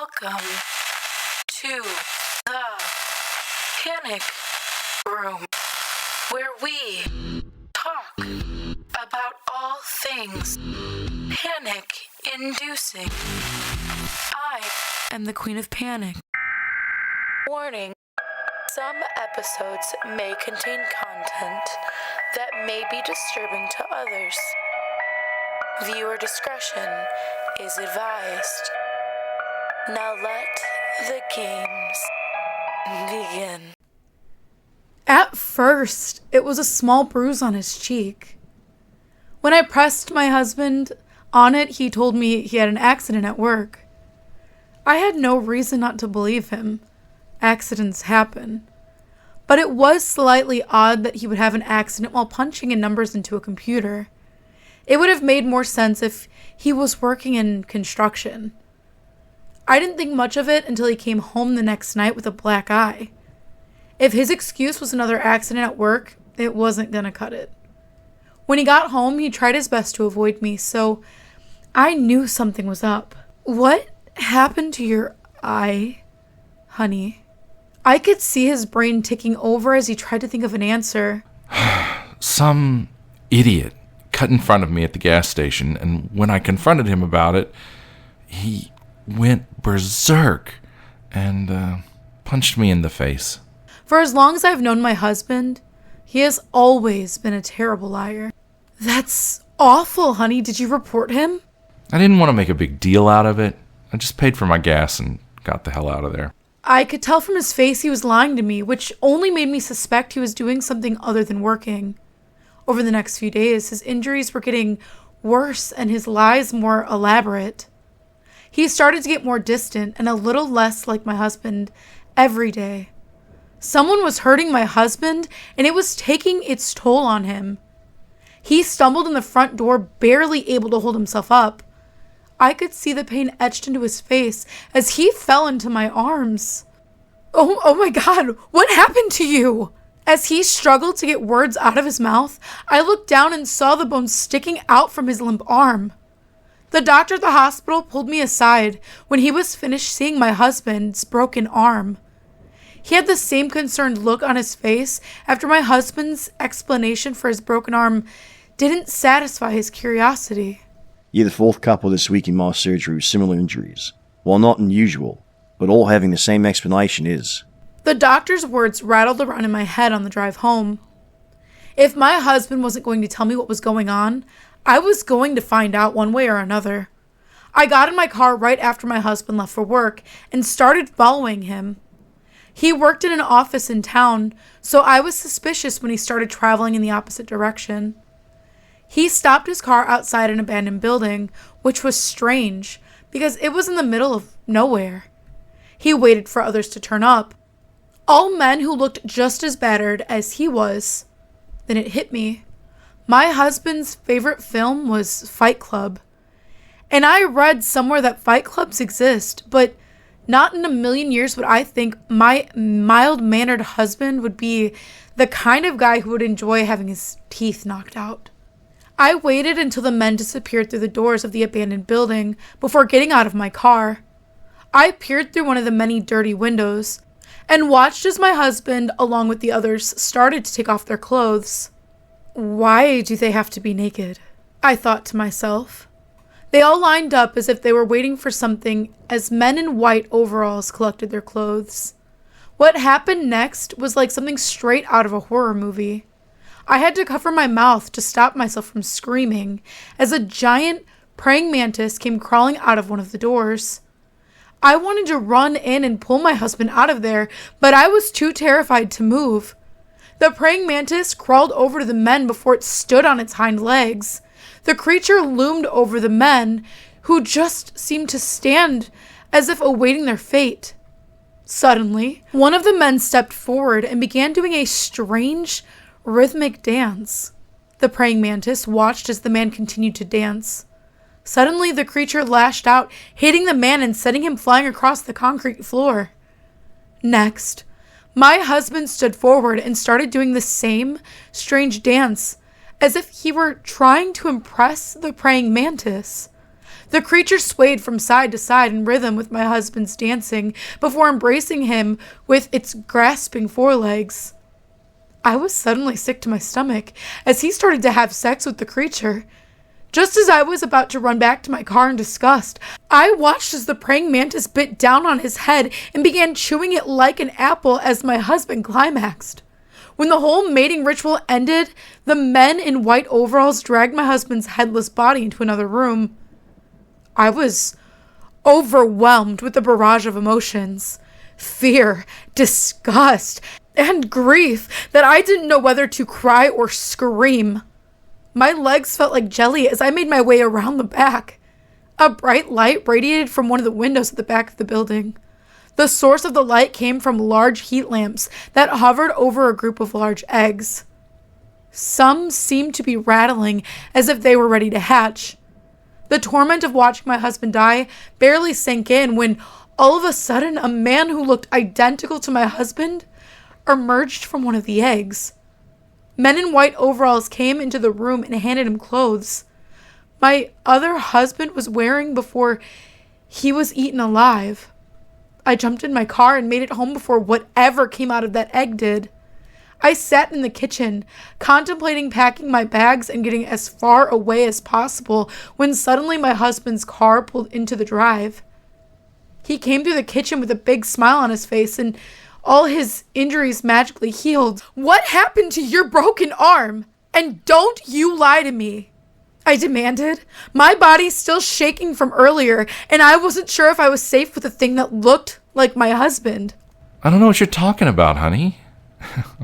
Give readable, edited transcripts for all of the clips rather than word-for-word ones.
Welcome to the Panic Room, where we talk about all things panic-inducing. I am the Queen of Panic. Warning, some episodes may contain content that may be disturbing to others. Viewer discretion is advised. Now let the games begin. At first, it was a small bruise on his cheek. When I pressed my husband on it, he told me he had an accident at work. I had no reason not to believe him. Accidents happen. But it was slightly odd that he would have an accident while punching in numbers into a computer. It would have made more sense if he was working in construction. I didn't think much of it until he came home the next night with a black eye. If his excuse was another accident at work, it wasn't gonna cut it. When he got home, he tried his best to avoid me, so I knew something was up. What happened to your eye, honey? I could see his brain ticking over as he tried to think of an answer. Some idiot cut in front of me at the gas station, and when I confronted him about it, he went berserk and punched me in the face. For as long as I've known my husband, he has always been a terrible liar. That's awful, honey. Did you report him? I didn't want to make a big deal out of it. I just paid for my gas and got the hell out of there. I could tell from his face he was lying to me, which only made me suspect he was doing something other than working. Over the next few days, his injuries were getting worse and his lies more elaborate. He started to get more distant and a little less like my husband every day. Someone was hurting my husband, and it was taking its toll on him. He stumbled in the front door, barely able to hold himself up. I could see the pain etched into his face as he fell into my arms. Oh my God, what happened to you? As he struggled to get words out of his mouth, I looked down and saw the bone sticking out from his limp arm. The doctor at the hospital pulled me aside when he was finished seeing my husband's broken arm. He had the same concerned look on his face after my husband's explanation for his broken arm didn't satisfy his curiosity. You're the fourth couple this week in my surgery with similar injuries. While not unusual, but all having the same explanation is. The doctor's words rattled around in my head on the drive home. If my husband wasn't going to tell me what was going on, I was going to find out one way or another. I got in my car right after my husband left for work and started following him. He worked in an office in town, so I was suspicious when he started traveling in the opposite direction. He stopped his car outside an abandoned building, which was strange because it was in the middle of nowhere. He waited for others to turn up, all men who looked just as battered as he was. Then it hit me. My husband's favorite film was Fight Club. And I read somewhere that fight clubs exist, but not in a million years would I think my mild-mannered husband would be the kind of guy who would enjoy having his teeth knocked out. I waited until the men disappeared through the doors of the abandoned building before getting out of my car. I peered through one of the many dirty windows and watched as my husband, along with the others, started to take off their clothes. Why do they have to be naked? I thought to myself. They all lined up as if they were waiting for something as men in white overalls collected their clothes. What happened next was like something straight out of a horror movie. I had to cover my mouth to stop myself from screaming as a giant praying mantis came crawling out of one of the doors. I wanted to run in and pull my husband out of there, but I was too terrified to move. The praying mantis crawled over to the men before it stood on its hind legs. The creature loomed over the men, who just seemed to stand as if awaiting their fate. Suddenly, one of the men stepped forward and began doing a strange, rhythmic dance. The praying mantis watched as the man continued to dance. Suddenly, the creature lashed out, hitting the man and sending him flying across the concrete floor. Next, my husband stood forward and started doing the same strange dance, as if he were trying to impress the praying mantis. The creature swayed from side to side in rhythm with my husband's dancing before embracing him with its grasping forelegs. I was suddenly sick to my stomach as he started to have sex with the creature. Just as I was about to run back to my car in disgust, I watched as the praying mantis bit down on his head and began chewing it like an apple as my husband climaxed. When the whole mating ritual ended, the men in white overalls dragged my husband's headless body into another room. I was overwhelmed with a barrage of emotions, fear, disgust, and grief that I didn't know whether to cry or scream. My legs felt like jelly as I made my way around the back. A bright light radiated from one of the windows at the back of the building. The source of the light came from large heat lamps that hovered over a group of large eggs. Some seemed to be rattling as if they were ready to hatch. The torment of watching my husband die barely sank in when all of a sudden a man who looked identical to my husband emerged from one of the eggs. Men in white overalls came into the room and handed him clothes. My other husband was wearing before he was eaten alive. I jumped in my car and made it home before whatever came out of that egg did. I sat in the kitchen, contemplating packing my bags and getting as far away as possible when suddenly my husband's car pulled into the drive. He came through the kitchen with a big smile on his face and all his injuries magically healed. What happened to your broken arm? And don't you lie to me, I demanded, my body still shaking from earlier, and I wasn't sure if I was safe with a thing that looked like my husband. I don't know what you're talking about, honey.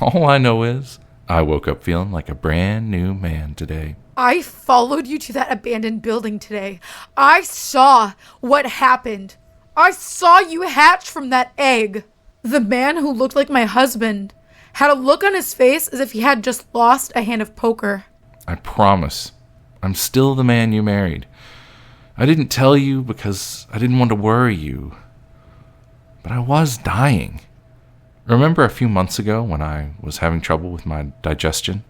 All I know is I woke up feeling like a brand new man today. I followed you to that abandoned building today. I saw what happened. I saw you hatch from that egg. The man who looked like my husband had a look on his face as if he had just lost a hand of poker. I promise, I'm still the man you married. I didn't tell you because I didn't want to worry you. But I was dying. Remember a few months ago when I was having trouble with my digestion?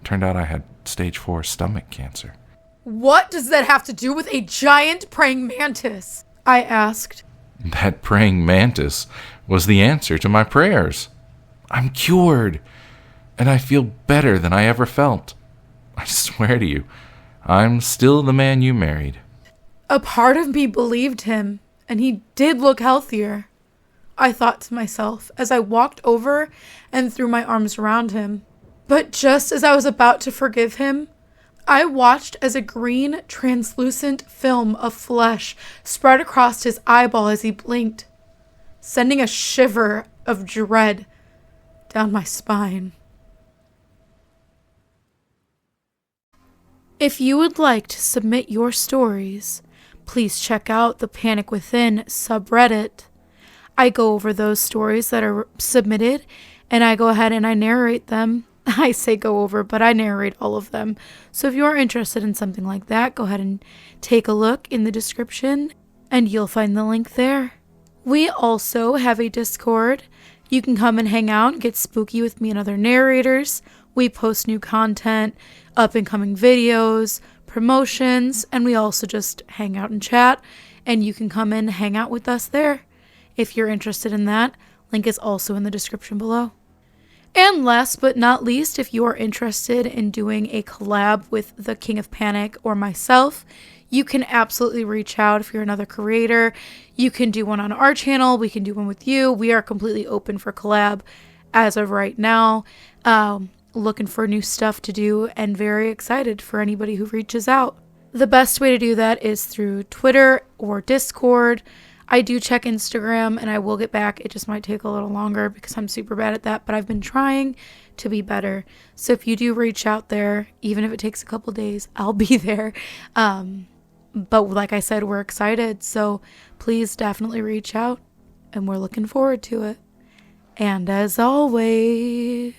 Turned out I had stage 4 stomach cancer. What does that have to do with a giant praying mantis? I asked. That praying mantis was the answer to my prayers. I'm cured, and I feel better than I ever felt. I swear to you, I'm still the man you married. A part of me believed him, and he did look healthier, I thought to myself as I walked over and threw my arms around him. But just as I was about to forgive him, I watched as a green, translucent film of flesh spread across his eyeball as he blinked, sending a shiver of dread down my spine. If you would like to submit your stories, please check out the Panic Within subreddit. I go over those stories that are submitted, and I go ahead and I narrate them. I say go over, but I narrate all of them. So if you are interested in something like that, go ahead and take a look in the description, and you'll find the link there. We also have a Discord. You can come and hang out and get spooky with me and other narrators. We post new content, up-and-coming videos, promotions, and we also just hang out and chat, and you can come and hang out with us there. If you're interested in that, link is also in the description below. And last but not least, if you are interested in doing a collab with the King of Panic or myself, you can absolutely reach out. If you're another creator, you can do one on our channel. We can do one with you. We are completely open for collab as of right now. Looking for new stuff to do and very excited for anybody who reaches out. The best way to do that is through Twitter or Discord. I do check Instagram and I will get back. It just might take a little longer because I'm super bad at that, but I've been trying to be better. So if you do reach out there, even if it takes a couple days, I'll be there. But like I said, we're excited. So please definitely reach out and we're looking forward to it. And as always,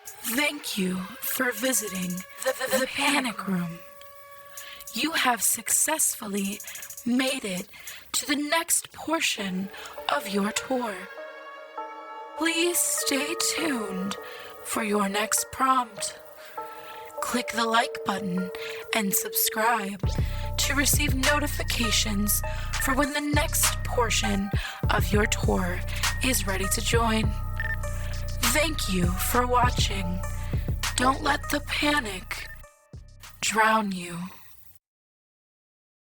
thank you for visiting the Panic Room. You have successfully made it to the next portion of your tour. Please stay tuned for your next prompt. Click the like button and subscribe to receive notifications for when the next portion of your tour is ready to join. Thank you for watching. Don't let the panic drown you.